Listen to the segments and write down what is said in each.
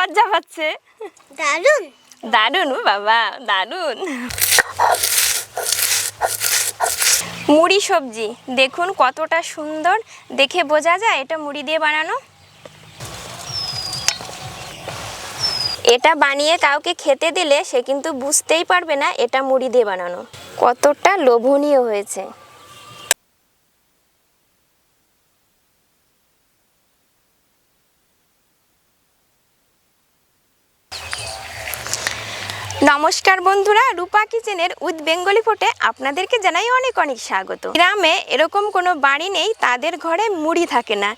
লজ্জা পাচ্ছে। দারুন দারুন বাবা, দারুন। মুড়ি সবজি দেখুন কতটা সুন্দর, দেখে বোঝা যায় এটা মুড়ি দিয়ে বানানো। এটা বানিয়ে কাউকে খেতে দিলে সে কিন্তু বুঝতেই পারবে না এটা মুড়ি দিয়ে বানানো। কতটা লোভনীয় হয়েছে। নমস্কার বন্ধুরা, রূপা কিচেনের উইথ বেঙ্গলি ফুডে আপনাদেরকে জানাই অনেক অনেক স্বাগত। গ্রামে এরকম কোনো বাড়ি নেই তাদের ঘরে মুড়ি থাকে না।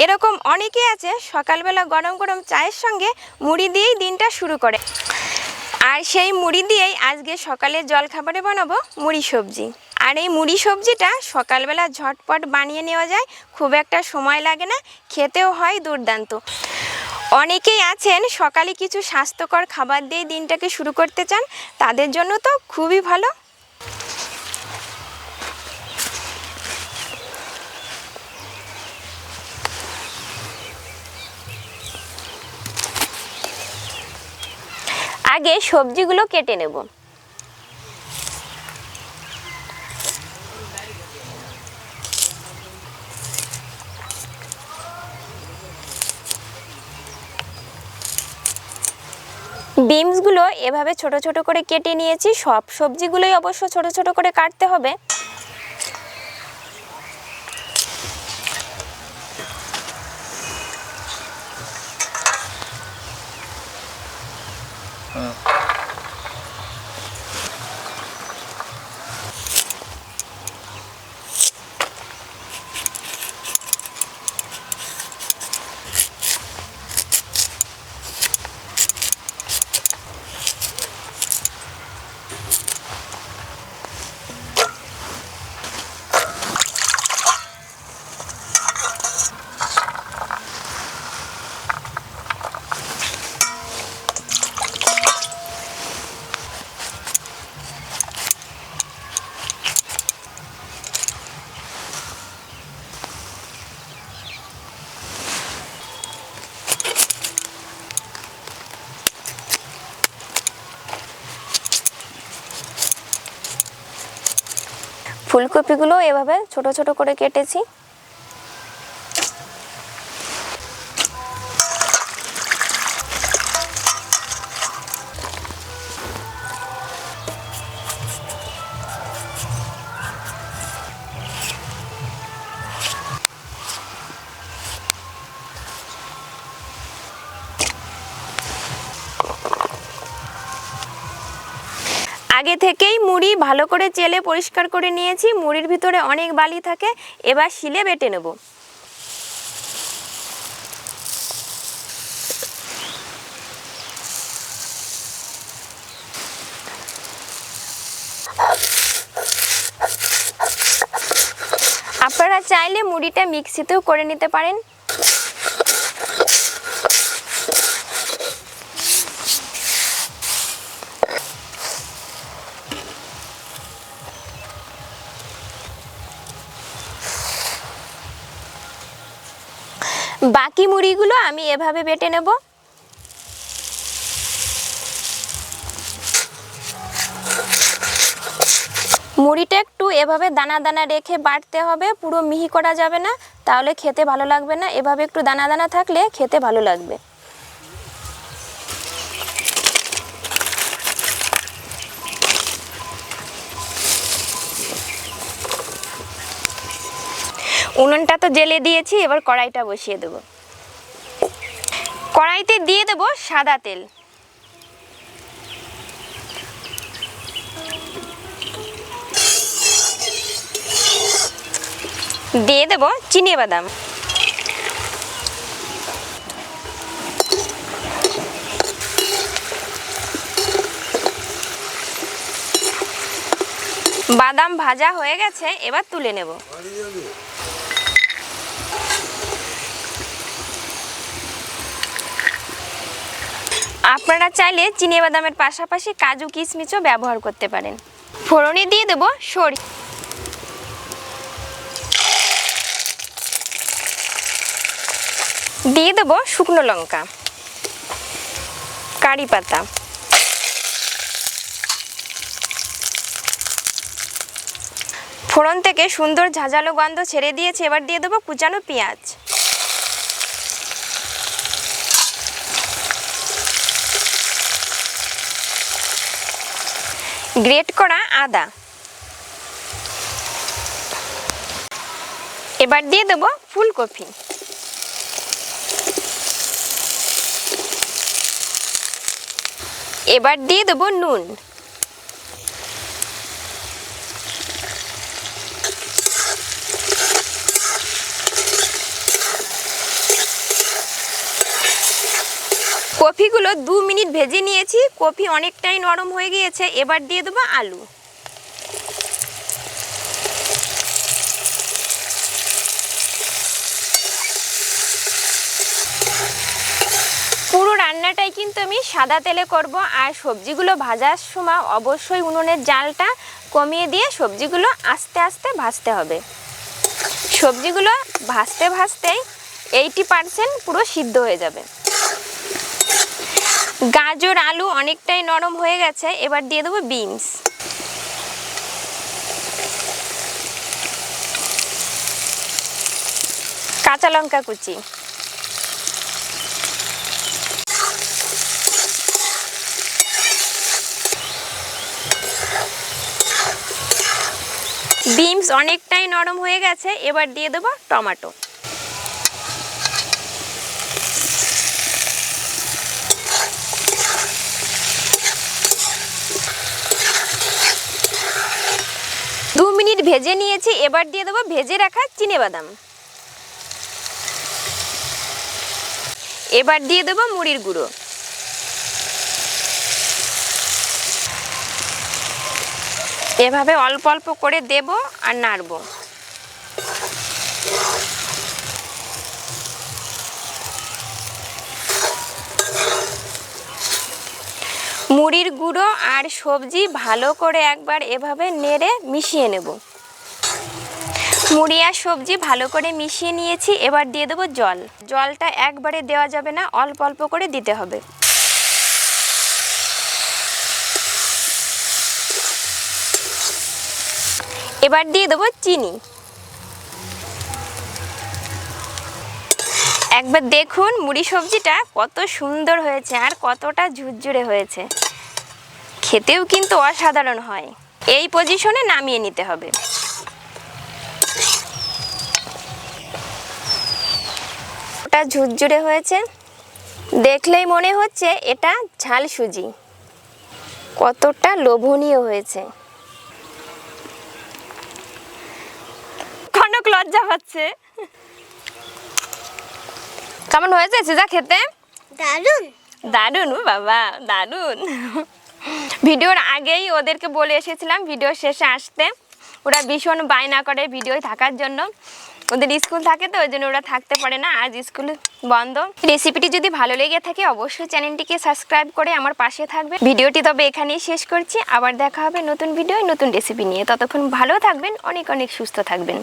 এরকম অনেকে আছে সকালবেলা গরম গরম চায়ের সঙ্গে মুড়ি দিয়েই দিনটা শুরু করে। আর সেই মুড়ি দিয়েই আজকে সকালের জলখাবারে বানাবো মুড়ি সবজি। আর এই মুড়ি সবজিটা সকালবেলা ঝটপট বানিয়ে নেওয়া যায়, খুব একটা সময় লাগে না, খেতেও হয় দুর্দান্ত। অনেকেই আছেন সকালে কিছু স্বাস্থ্যকর খাবার দিয়ে দিনটাকে শুরু করতে চান, তাদের জন্য তো খুবই ভালো। আগে সবজিগুলো কেটে নেব। বিনসগুলো এভাবে ছোট ছোট করে কেটে নিয়েছি। সব সবজিগুলোই অবশ্য ছোট ছোট করে কাটতে হবে। ফুলকপিগুলো এভাবে ছোট ছোট করে কেটেছি। আগে থেকেই মুড়ি ভালো করে চেলে পরিষ্কার করে নিয়েছি। মুড়ির ভিতরে অনেক বালি থাকে, এবার শিলে বেটে নেব। আপনারা চাইলে মুড়িটা মিক্সিতেও করে নিতে পারেন। বাকি মুড়িগুলো আমি এভাবে বেটে নেব। মুড়িটা একটু এভাবে দানা দানা রেখে বাটতে হবে, পুরো মিহি করা যাবে না, তাহলে খেতে ভালো লাগবে না। এভাবে একটু দানা দানা থাকলে খেতে ভালো লাগবে। উনুনটা তো জ্বেলে দিয়েছি, এবার কড়াইটা বসিয়ে দেব। কড়াইতে দিয়ে দেব সাদা তেল। দিয়ে দেব চিনে বাদাম। বাদাম ভাজা হয়ে গেছে, এবার তুলে নেব। আপনারা চাইলে চিনে বাদামের পাশাপাশি কাজু কিশমিশও ব্যবহার করতে পারেন। ফোড়নে দিয়ে দেব সরিষা, দিয়ে দেব শুকনো লঙ্কা, কারি পাতা, ফোড়ন থেকে সুন্দর ঝাঁঝালো গন্ধ ছেড়ে দিয়েছে। এবার দিয়ে দেবো কুচানো পেঁয়াজ, গ্রেট করা আদা, এবার দিয়ে দেবো ফুলকপি, এবার দিয়ে দেবো নুন, কপিগুলো 2 মিনিট ভেজে নিয়েছি। কপি অনেকটাই নরম হয়ে গিয়েছে। এবার দিয়ে দেবো আলু, পুরো রান্নাটাই কিন্তু আমি সাদা তেলে করব। আর সবজিগুলো ভাজার সময় অবশ্যই উনুনের জালটা কমিয়ে দিয়ে সবজিগুলো আস্তে আস্তে ভাজতে হবে। সবজিগুলো ভাজতে ভাজতেই 80% পুরো সিদ্ধ হয়ে যাবে। গাজর আলু অনেকটাই নরম হয়ে গেছে। এবার দিয়ে দেবো বিনস, কাঁচা লঙ্কা কুচি, বিনস অনেকটাই নরম হয়ে গেছে। এবার দিয়ে দেবো টমেটো, ভেজে নিয়েছি। এবার দিয়ে দেবো ভেজে রাখা চিনেবাদাম, এবার দিয়ে দেবো মুড়ির গুঁড়ো, এভাবে অল্প অল্প করে দেব আর নাড়ব। মুড়ির গুঁড়ো আর সবজি ভালো করে একবার এভাবে নেড়ে মিশিয়ে নেব। মুড়ি আর সবজি ভালো করে মিশিয়ে নিয়েছি। এবার দিয়ে দেবো জল। জলটা একবারে দেওয়া যাবে না, অল্প অল্প করে দিতে হবে। এবার দিয়ে দেবো চিনি। একবার দেখুন মুড়ি সবজিটা কত সুন্দর হয়েছে আর কতটা ঝুরঝুরে হয়েছে। খেতেও কিন্তু অসাধারণ হয়। এই পজিশনে নামিয়ে নিতে হবে। ওটা ঝুরঝুরে হয়েছে, দেখলেই মনে হচ্ছে এটা ঝাল সুজি। কতটা লোভনীয় হয়েছে। কনক লজ্জা পাচ্ছে। কেমন হয়েছে সিজা খেতে? দারুণ দারুণ বাবা, দারুণ। ভিডিওর আগেই ওদেরকে বলে এসেছিলাম ভিডিও শেষে আসতে। ওরা ভীষণ বায়না করে ভিডিও থাকার জন্য। ওদের স্কুল থাকে তো ওই জন্য ওরা থাকতে পারে না, আজ স্কুল বন্ধ। রেসিপিটি যদি ভালো লেগে থাকে অবশ্যই চ্যানেলটিকে সাবস্ক্রাইব করে আমার পাশে থাকবে। ভিডিওটি তবে এখানেই শেষ করছি। আবার দেখা হবে নতুন ভিডিও নতুন রেসিপি নিয়ে। ততক্ষণ ভালো থাকবেন, অনেক অনেক সুস্থ থাকবেন।